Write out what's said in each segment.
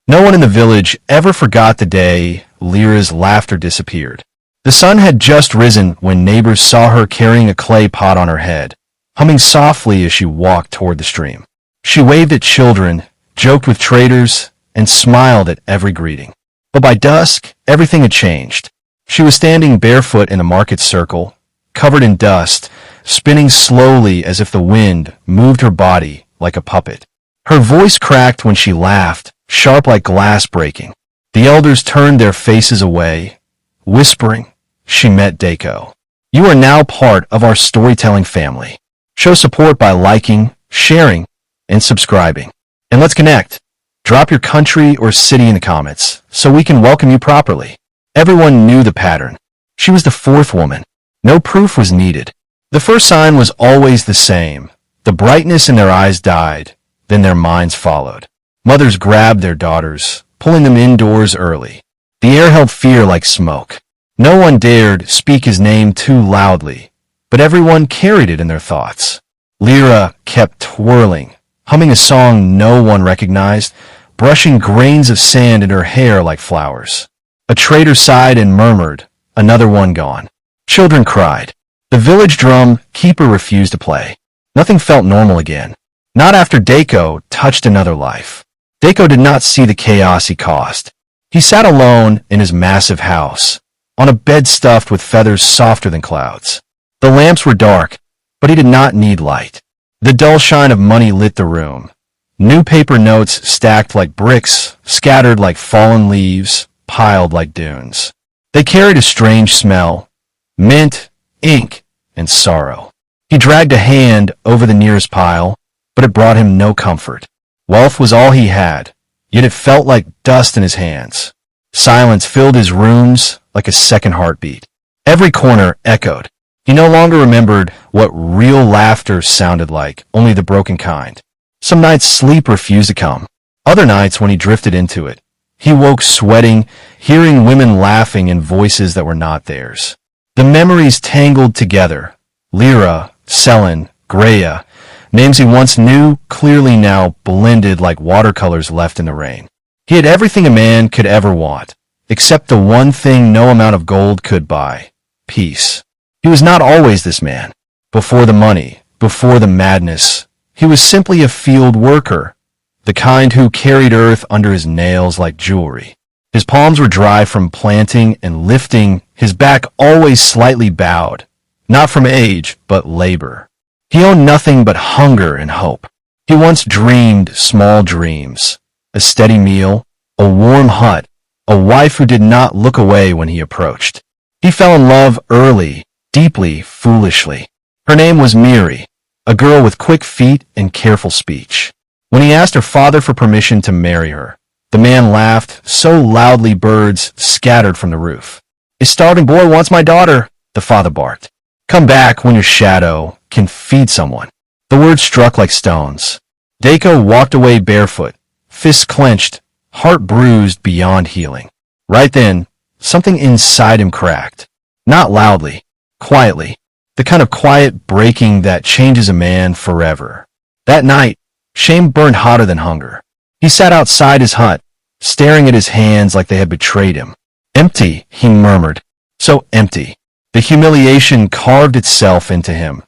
No one in the village ever forgot the day Lyra's laughter disappeared. The sun had just risen when neighbors saw her carrying a clay pot on her head, humming softly as she walked toward the stream. She waved at children, joked with traders, and smiled at every greeting. But by dusk, everything had changed. She was standing barefoot in a market circle, covered in dust, spinning slowly as if the wind moved her body like a puppet. Her voice cracked when she laughed, sharp like glass breaking. The elders turned their faces away, whispering. She met Daco. You are now part of our storytelling family. Show support by liking, sharing, and subscribing. And let's connect. Drop your country or city in the comments so we can welcome you properly. Everyone knew the pattern. She was the fourth woman. No proof was needed. The first sign was always the same. The brightness in their eyes died, then their minds followed. Mothers grabbed their daughters, pulling them indoors early. The air held fear like smoke. No one dared speak his name too loudly, but everyone carried it in their thoughts. Lyra kept twirling, humming a song no one recognized, brushing grains of sand in her hair like flowers. A trader sighed and murmured, another one gone. Children cried. The village drum keeper refused to play. Nothing felt normal again. Not after Daco touched another life. Daco did not see the chaos he caused. He sat alone in his massive house, on a bed stuffed with feathers softer than clouds. The lamps were dark, but he did not need light. The dull shine of money lit the room. New paper notes stacked like bricks, scattered like fallen leaves, piled like dunes. They carried a strange smell, mint, ink, and sorrow. He dragged a hand over the nearest pile, but it brought him no comfort. Wealth was all he had, yet it felt like dust in his hands. Silence filled his rooms like a second heartbeat. Every corner echoed. He no longer remembered what real laughter sounded like, only the broken kind. Some nights sleep refused to come. Other nights, when he drifted into it, he woke sweating, hearing women laughing in voices that were not theirs. The memories tangled together. Lyra, Selin, Greya, names he once knew, clearly now blended like watercolors left in the rain. He had everything a man could ever want, except the one thing no amount of gold could buy: peace. He was not always this man. Before the money, before the madness, he was simply a field worker, the kind who carried earth under his nails like jewelry. His palms were dry from planting and lifting, his back always slightly bowed, not from age, but labor. He owned nothing but hunger and hope. He once dreamed small dreams, a steady meal, a warm hut, a wife who did not look away when he approached. He fell in love early, deeply, foolishly. Her name was Miri, a girl with quick feet and careful speech. When he asked her father for permission to marry her, the man laughed so loudly birds scattered from the roof. "A starving boy wants my daughter," the father barked. "Come back when your shadow can feed someone." The words struck like stones. Daco walked away barefoot, fists clenched, heart bruised beyond healing. Right then, something inside him cracked. Not loudly, quietly. The kind of quiet breaking that changes a man forever. That night, shame burned hotter than hunger. He sat outside his hut, staring at his hands like they had betrayed him. "Empty," he murmured. So empty. The humiliation carved itself into him,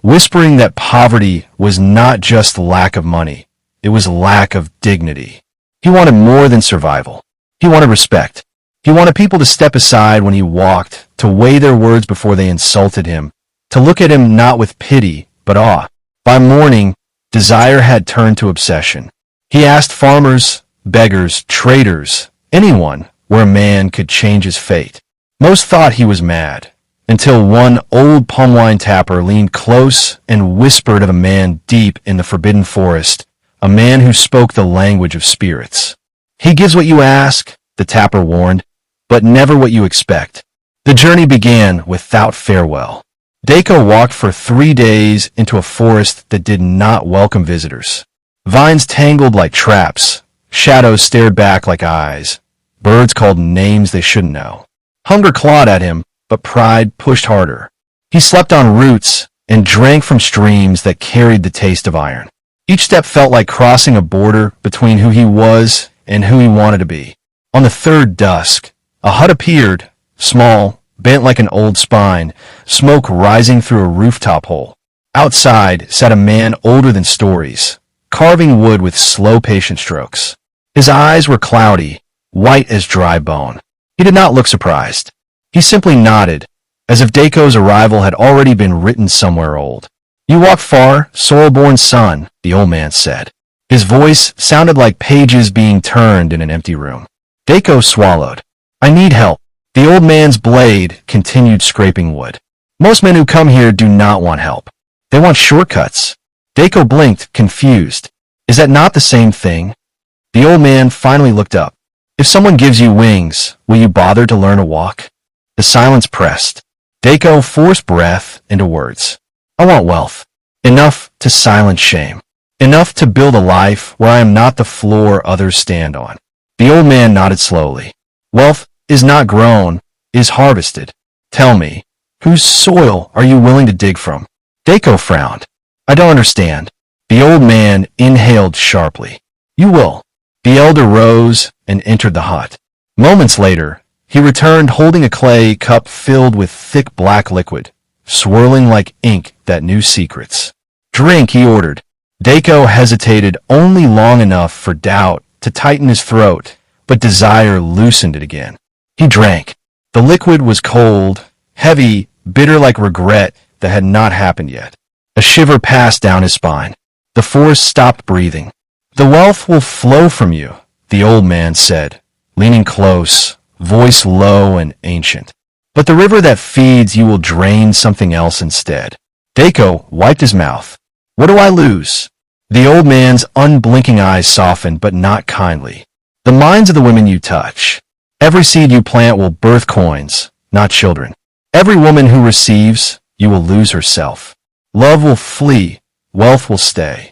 whispering that poverty was not just lack of money, it was lack of dignity. He wanted more than survival. He wanted respect. He wanted people to step aside when he walked, to weigh their words before they insulted him, to look at him not with pity, but awe. By morning, desire had turned to obsession. He asked farmers, beggars, traders, anyone where a man could change his fate. Most thought he was mad, until one old palm wine tapper leaned close and whispered of a man deep in the forbidden forest, a man who spoke the language of spirits. "He gives what you ask," the tapper warned, "but never what you expect." The journey began without farewell. Daco walked for 3 days into a forest that did not welcome visitors. Vines tangled like traps, shadows stared back like eyes, birds called names they shouldn't know. Hunger clawed at him, but pride pushed harder. He slept on roots and drank from streams that carried the taste of iron. Each step felt like crossing a border between who he was and who he wanted to be. On the third dusk, a hut appeared, small, bent like an old spine, smoke rising through a rooftop hole. Outside sat a man older than stories, carving wood with slow, patient strokes. His eyes were cloudy, white as dry bone. He did not look surprised. He simply nodded, as if Dako's arrival had already been written somewhere old. "You walk far, soil-born son," the old man said. His voice sounded like pages being turned in an empty room. Dako swallowed. "I need help." The old man's blade continued scraping wood. "Most men who come here do not want help. They want shortcuts." Dako blinked, confused. "Is that not the same thing?" The old man finally looked up. "If someone gives you wings, will you bother to learn to walk?" The silence pressed. Dako forced breath into words. "I want wealth. Enough to silence shame. Enough to build a life where I am not the floor others stand on." The old man nodded slowly. "Wealth is not grown, is harvested. Tell me, whose soil are you willing to dig from?" Dako frowned. "I don't understand." The old man inhaled sharply. "You will." The elder rose and entered the hut. Moments later, he returned holding a clay cup filled with thick black liquid, swirling like ink that knew secrets. "Drink," he ordered. Dako hesitated only long enough for doubt to tighten his throat, but desire loosened it again. He drank. The liquid was cold, heavy, bitter like regret that had not happened yet. A shiver passed down his spine. The forest stopped breathing. "The wealth will flow from you," the old man said, leaning close, voice low and ancient. "But the river that feeds you will drain something else instead." Dako wiped his mouth. "What do I lose?" The old man's unblinking eyes softened, but not kindly. "The minds of the women you touch. Every seed you plant will birth coins, not children. Every woman who receives, you will lose herself. Love will flee, wealth will stay."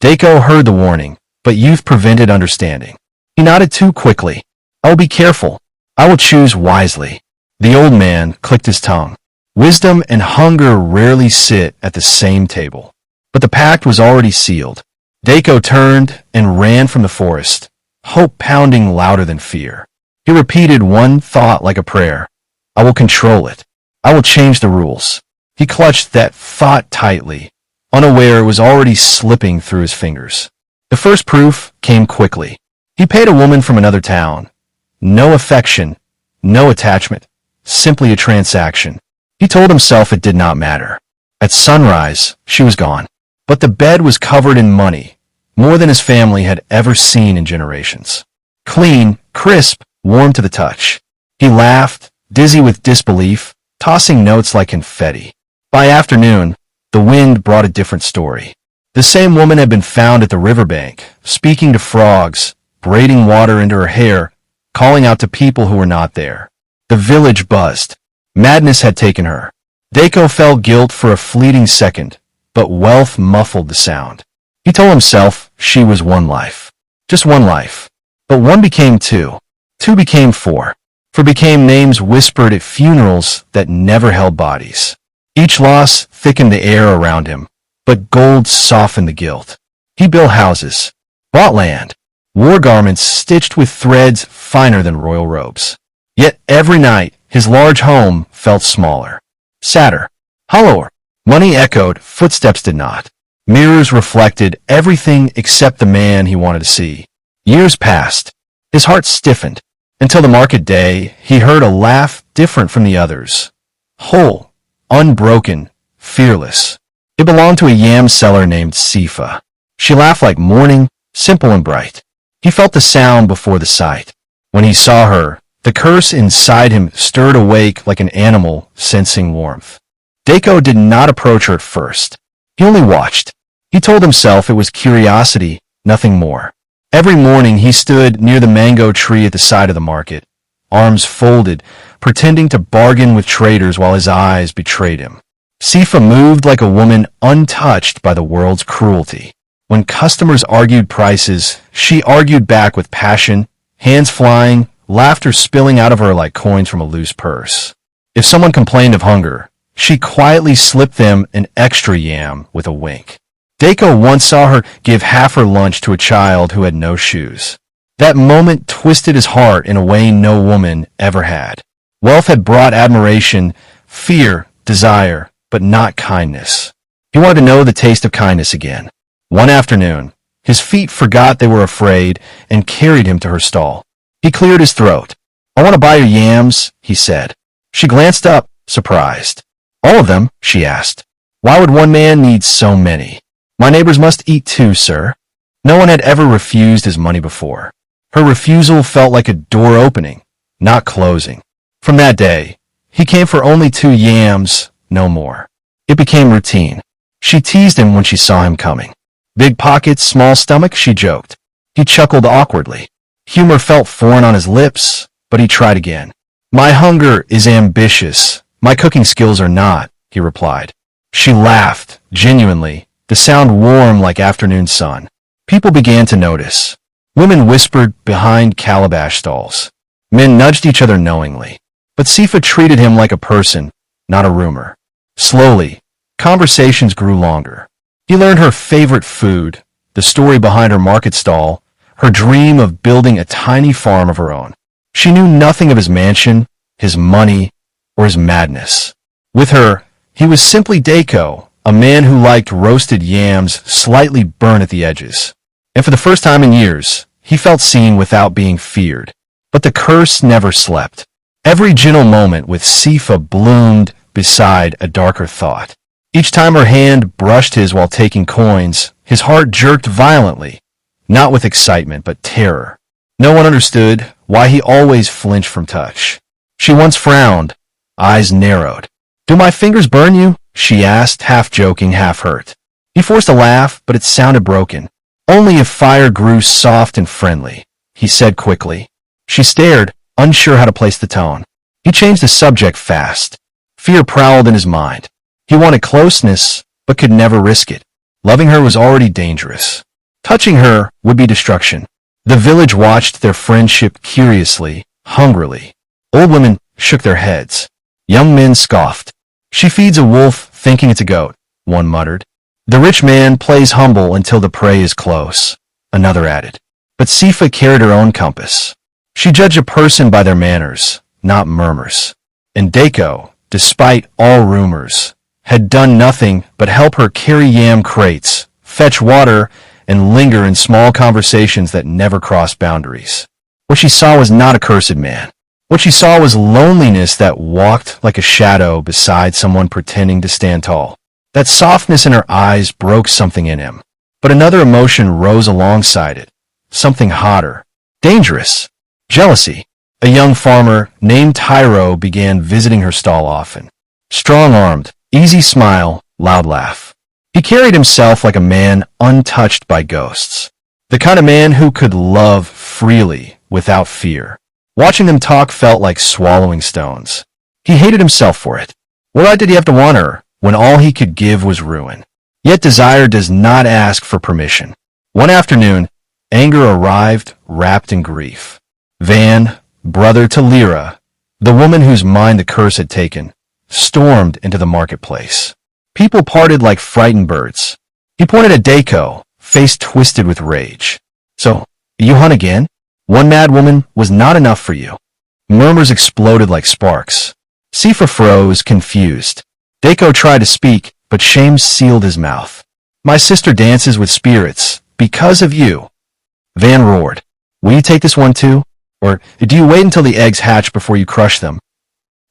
Dako heard the warning, but youth prevented understanding. He nodded too quickly. "I will be careful. I will choose wisely." The old man clicked his tongue. Wisdom and hunger rarely sit at the same table. But the pact was already sealed. Dako turned and ran from the forest, hope pounding louder than fear. He repeated one thought like a prayer. "I will control it. I will change the rules." He clutched that thought tightly, unaware it was already slipping through his fingers. The first proof came quickly. He paid a woman from another town. No affection, no attachment, simply a transaction. He told himself it did not matter. At sunrise, she was gone. But the bed was covered in money, more than his family had ever seen in generations. Clean, crisp, warm to the touch. He laughed, dizzy with disbelief, tossing notes like confetti. By afternoon, the wind brought a different story. The same woman had been found at the riverbank, speaking to frogs, braiding water into her hair, calling out to people who were not there. The village buzzed. Madness had taken her. Dako felt guilt for a fleeting second, but wealth muffled the sound. He told himself she was one life. Just one life. But one became two. Two became four. For became names whispered at funerals that never held bodies. Each loss thickened the air around him, but gold softened the guilt. He built houses, bought land, wore garments stitched with threads finer than royal robes. Yet every night, his large home felt smaller, sadder, hollower. Money echoed, footsteps did not. Mirrors reflected everything except the man he wanted to see. Years passed. His heart stiffened. Until the market day, he heard a laugh different from the others. Whole, unbroken, fearless. It belonged to a yam seller named Sifa. She laughed like morning, simple and bright. He felt the sound before the sight. When he saw her, the curse inside him stirred awake like an animal sensing warmth. Dako did not approach her at first. He only watched. He told himself it was curiosity, nothing more. Every morning he stood near the mango tree at the side of the market, arms folded, pretending to bargain with traders while his eyes betrayed him. Sifa moved like a woman untouched by the world's cruelty. When customers argued prices, she argued back with passion, hands flying, laughter spilling out of her like coins from a loose purse. If someone complained of hunger, she quietly slipped them an extra yam with a wink. Dako once saw her give half her lunch to a child who had no shoes. That moment twisted his heart in a way no woman ever had. Wealth had brought admiration, fear, desire, but not kindness. He wanted to know the taste of kindness again. One afternoon, his feet forgot they were afraid and carried him to her stall. He cleared his throat. "I want to buy your yams," he said. She glanced up, surprised. "All of them?" she asked. "Why would one man need so many?" "My neighbors must eat too, sir." No one had ever refused his money before. Her refusal felt like a door opening, not closing. From that day, he came for only 2 yams, no more. It became routine. She teased him when she saw him coming. "Big pockets, small stomach," she joked. He chuckled awkwardly. Humor felt foreign on his lips, but he tried again. "My hunger is ambitious. My cooking skills are not," he replied. She laughed, genuinely, the sound warm like afternoon sun. People began to notice. Women whispered behind calabash stalls. Men nudged each other knowingly. But Sifa treated him like a person, not a rumor. Slowly, conversations grew longer. He learned her favorite food, the story behind her market stall, her dream of building a tiny farm of her own. She knew nothing of his mansion, his money, or his madness. With her, he was simply Daco, a man who liked roasted yams slightly burnt at the edges. And for the first time in years, he felt seen without being feared. But the curse never slept. Every gentle moment with Sifa bloomed beside a darker thought. Each time her hand brushed his while taking coins, his heart jerked violently, not with excitement but terror. No one understood why he always flinched from touch. She once frowned, eyes narrowed. "Do my fingers burn you?" she asked, half joking, half hurt. He forced a laugh, but it sounded broken. "Only if fire grew soft and friendly," he said quickly. She stared, unsure how to place the tone. He changed the subject fast. Fear prowled in his mind. He wanted closeness, but could never risk it. Loving her was already dangerous. Touching her would be destruction. The village watched their friendship curiously, hungrily. Old women shook their heads. Young men scoffed. "She feeds a wolf thinking it's a goat," one muttered. "The rich man plays humble until the prey is close," another added. But Sifa carried her own compass. She judged a person by their manners, not murmurs. And Daco, despite all rumors, had done nothing but help her carry yam crates, fetch water, and linger in small conversations that never crossed boundaries. What she saw was not a cursed man. What she saw was loneliness that walked like a shadow beside someone pretending to stand tall. That softness in her eyes broke something in him. But another emotion rose alongside it, something hotter, dangerous, jealousy. A young farmer named Tyro began visiting her stall often. Strong-armed, easy smile, loud laugh. He carried himself like a man untouched by ghosts. The kind of man who could love freely without fear. Watching them talk felt like swallowing stones. He hated himself for it. What right did he have to want her when all he could give was ruin? Yet desire does not ask for permission. One afternoon, anger arrived wrapped in grief. Van, brother to Lyra, the woman whose mind the curse had taken, stormed into the marketplace. People parted like frightened birds. He pointed at Daco, face twisted with rage. "So, you hunt again? One mad woman was not enough for you." Murmurs exploded like sparks. Sifa froze, confused. Daco tried to speak, but shame sealed his mouth. "My sister dances with spirits, because of you." Van roared. "Will you take this one too? Or do you wait until the eggs hatch before you crush them?"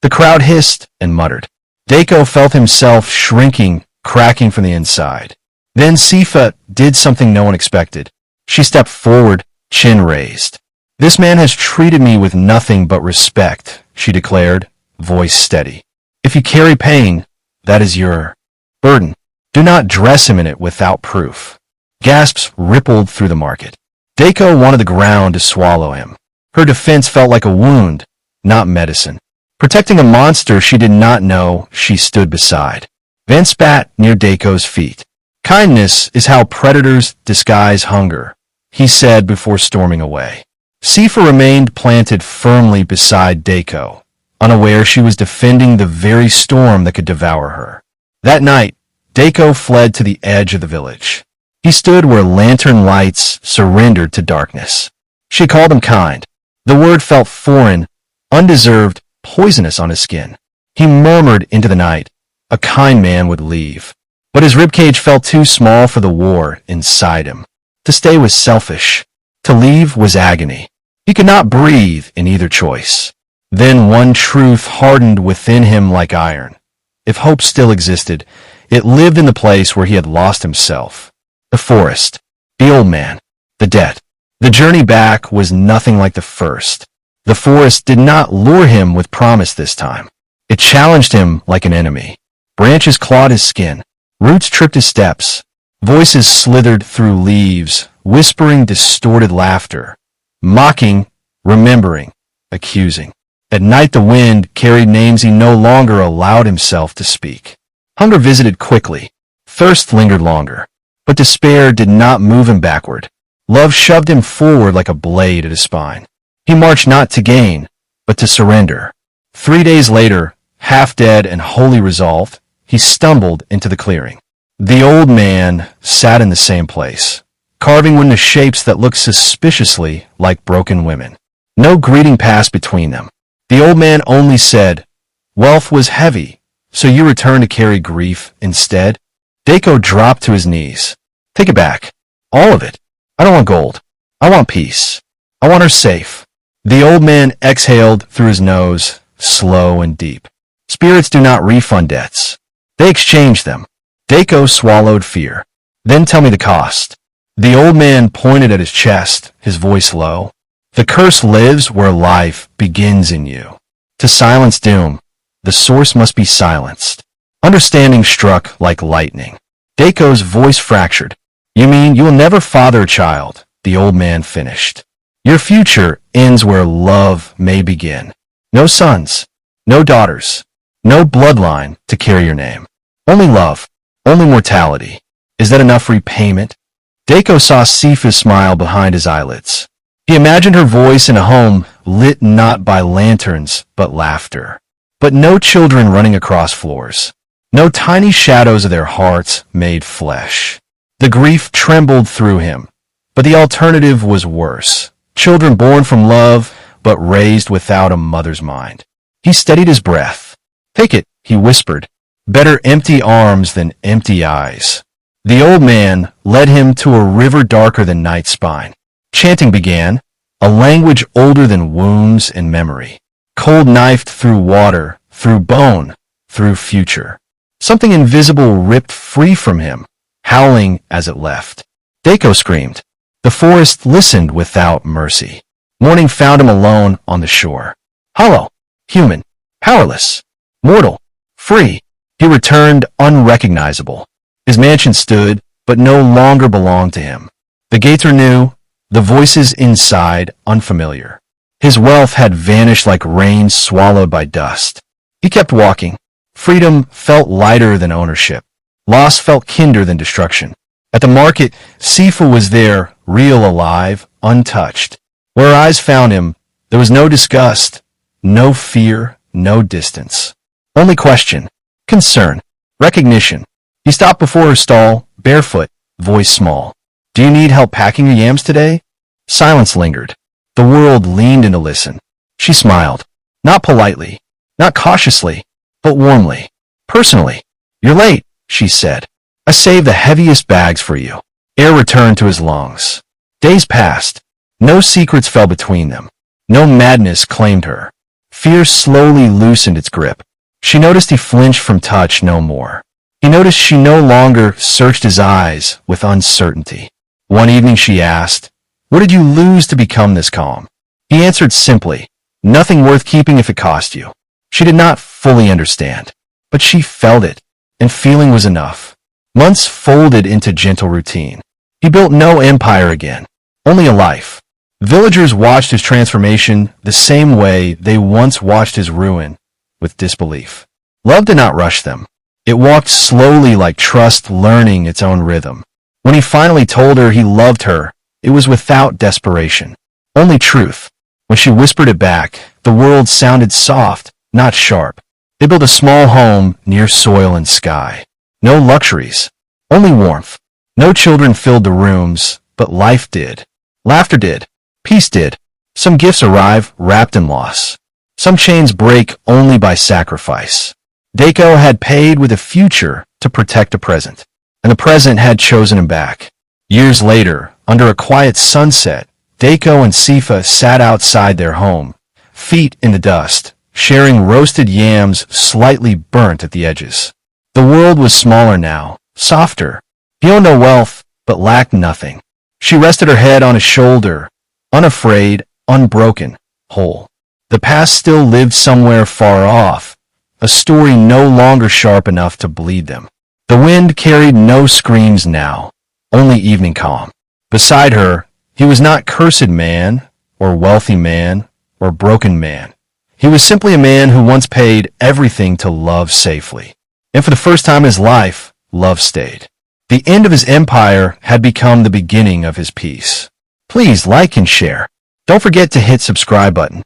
The crowd hissed and muttered. Daco felt himself shrinking, cracking from the inside. Then Sifa did something no one expected. She stepped forward, chin raised. "This man has treated me with nothing but respect," she declared, voice steady. "If you carry pain, that is your burden. Do not dress him in it without proof." Gasps rippled through the market. Daco wanted the ground to swallow him. Her defense felt like a wound, not medicine. Protecting a monster she did not know she stood beside. Van spat near Daco's feet. "Kindness is how predators disguise hunger," he said before storming away. Sifa remained planted firmly beside Daco, unaware she was defending the very storm that could devour her. That night, Daco fled to the edge of the village. He stood where lantern lights surrendered to darkness. She called him kind. The word felt foreign, undeserved, poisonous on his skin. He murmured into the night, a kind man would leave. But his ribcage felt too small for the war inside him. To stay was selfish. To leave was agony. He could not breathe in either choice. Then one truth hardened within him like iron. If hope still existed, it lived in the place where he had lost himself. The forest, the old man, the debt. The journey back was nothing like the first. The forest did not lure him with promise this time. It challenged him like an enemy. Branches clawed his skin. Roots tripped his steps. Voices slithered through leaves, whispering distorted laughter. Mocking, remembering, accusing. At night the wind carried names he no longer allowed himself to speak. Hunger visited quickly. Thirst lingered longer. But despair did not move him backward. Love shoved him forward like a blade at his spine. He marched not to gain, but to surrender. 3 days later, half dead and wholly resolved, he stumbled into the clearing. The old man sat in the same place, carving one of the shapes that looked suspiciously like broken women. No greeting passed between them. The old man only said, "Wealth was heavy, so you returned to carry grief instead?" Daco dropped to his knees. "Take it back. All of it. I don't want gold. I want peace. I want her safe." The old man exhaled through his nose, slow and deep. Spirits do not refund debts. They exchange them. Daco swallowed fear. "Then tell me the cost." The old man pointed at his chest, his voice low. "The curse lives where life begins in you. To silence doom, the source must be silenced." Understanding struck like lightning. Daco's voice fractured. "You mean you will never father a child?" The old man finished. "Your future ends where love may begin. No sons, no daughters, no bloodline to carry your name. Only love, only mortality. Is that enough repayment?" Daco saw Sifa's smile behind his eyelids. He imagined her voice in a home lit not by lanterns but laughter. But no children running across floors. No tiny shadows of their hearts made flesh. The grief trembled through him, but the alternative was worse. Children born from love, but raised without a mother's mind. He steadied his breath. "Take it," he whispered. "Better empty arms than empty eyes." The old man led him to a river darker than night's spine. Chanting began, a language older than wounds and memory. Cold knifed through water, through bone, through future. Something invisible ripped free from him, howling as it left. Daco screamed. The forest listened without mercy. Morning found him alone on the shore. Hollow, human, powerless, mortal, free. He returned unrecognizable. His mansion stood, but no longer belonged to him. The gates were new, the voices inside unfamiliar. His wealth had vanished like rain swallowed by dust. He kept walking. Freedom felt lighter than ownership. Loss felt kinder than destruction. At the market, Sifa was there, real, alive, untouched. Where her eyes found him, there was no disgust, no fear, no distance. Only question, concern, recognition. He stopped before her stall, barefoot, voice small. "Do you need help packing your yams today?" Silence lingered. The world leaned in to listen. She smiled. Not politely, not cautiously, but warmly. Personally. "You're late," she said. "I saved the heaviest bags for you." Air returned to his lungs. Days passed. No secrets fell between them. No madness claimed her. Fear slowly loosened its grip. She noticed he flinched from touch no more. He noticed she no longer searched his eyes with uncertainty. One evening she asked, "What did you lose to become this calm?" He answered simply, "Nothing worth keeping if it cost you." She did not fully understand, but she felt it, and feeling was enough. Months folded into gentle routine. He built no empire again, only a life. Villagers watched his transformation the same way they once watched his ruin, with disbelief. Love did not rush them. It walked slowly like trust learning its own rhythm. When he finally told her he loved her, it was without desperation, only truth. When she whispered it back, the world sounded soft, not sharp. They built a small home near soil and sky. No luxuries, only warmth. No children filled the rooms, but life did. Laughter did. Peace did. Some gifts arrive wrapped in loss. Some chains break only by sacrifice. Daiko had paid with a future to protect a present, and the present had chosen him back. Years later, under a quiet sunset, Daiko and Sifa sat outside their home, feet in the dust, sharing roasted yams slightly burnt at the edges. The world was smaller now, softer. He owned no wealth, but lacked nothing. She rested her head on his shoulder, unafraid, unbroken, whole. The past still lived somewhere far off, a story no longer sharp enough to bleed them. The wind carried no screams now, only evening calm. Beside her, he was not cursed man, or wealthy man, or broken man. He was simply a man who once paid everything to love safely. And for the first time in his life, love stayed. The end of his empire had become the beginning of his peace. Please like and share. Don't forget to hit subscribe button.